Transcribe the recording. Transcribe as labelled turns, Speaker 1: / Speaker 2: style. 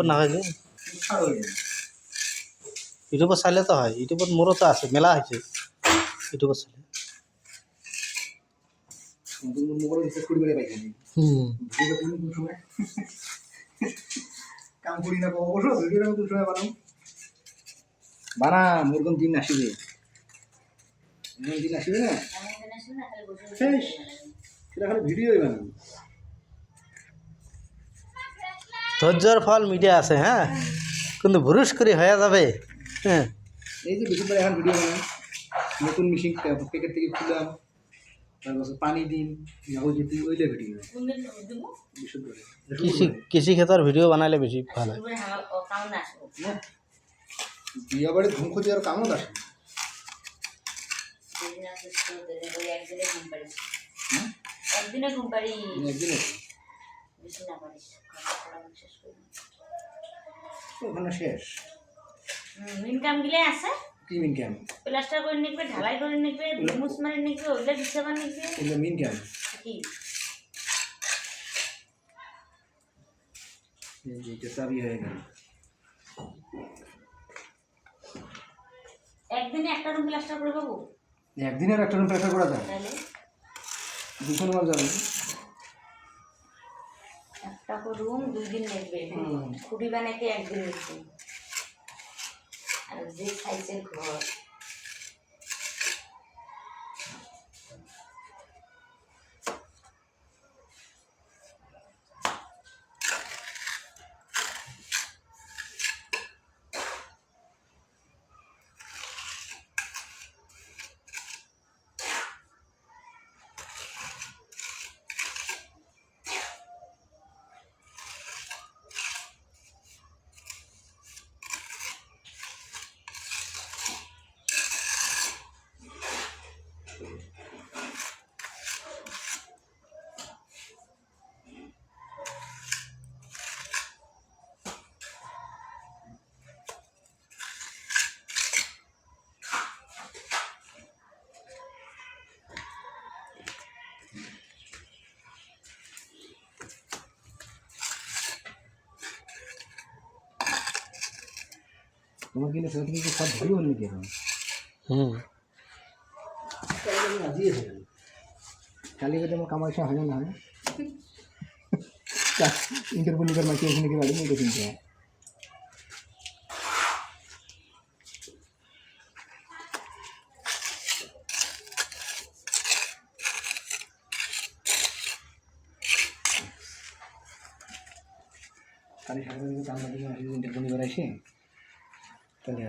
Speaker 1: নাখাই যে ইউটিউবত চাইলে তো হয়, ইউটিউবত মোৰো তো আছে, মেলা হৈছে ইউটিউবত চাইলে।
Speaker 2: কাম করি না অবশ্য ভিডিওটা কোন সময় বানাও বানা মোরকম দিন আসবে দিন আসবে না শেষ সেটা খালি ভিডিওই বানাবো
Speaker 1: ধৈর্যর ফল মিডিয়া আছে, হ্যাঁ, কিন্তু ভুরুষ করে হয়ে যাবে। হ্যাঁ,
Speaker 2: এই যে বেশিরভাগ এখন ভিডিও বানাই নতুন মেশিন প্যাকেট থেকে খুললাম তারপর পানি দিন ওই যে ওইলে ভিডিও
Speaker 1: কৃষি ক্ষেত্রের ভিডিও বানাইলে বেশি ভালো হয়।
Speaker 2: বিয়া বাড়ি ঘুম খুঁজে আর কামত আসে
Speaker 3: একদিনে ঘুম পারি
Speaker 2: একদিনে
Speaker 3: বেশি না পারিস
Speaker 2: ওখানে শেষ
Speaker 3: ইনকাম গিলে আছে
Speaker 2: কি মিন কেন
Speaker 3: প্লাস্টার করে নিবে ঢালাই করে নিবে মুস মারি নিবে ওইটা হিসাব নিবে
Speaker 2: এগুলো মিন কেন
Speaker 3: কি
Speaker 2: এইটা চাবি হয়ে গেল
Speaker 3: একদিনে একটা রুম প্লাস্টার করে পাবো
Speaker 2: একদিনের একটা রুম প্রেফার করা যায়
Speaker 3: তাহলে
Speaker 2: 200 নম্বর যাবে
Speaker 3: একটা রুম 2 দিন লাগবে খুঁটি বানাইতে একদিন লাগবে আর যে সাইজের ঘর
Speaker 2: তোমার কিন্তু সেটা তুমি সব ভিডিও বানিয়ে দিয়ে দাও রাজি আছে কালি করে আমার কামাইশা হয় না হয় ইন্টারভিউ লিগার মাকে এখানে কি বাড়ি নিয়ে কিন্তু কালি সারা দিন কাম করে ইন্টারভিউ লিগার আসে তাহলে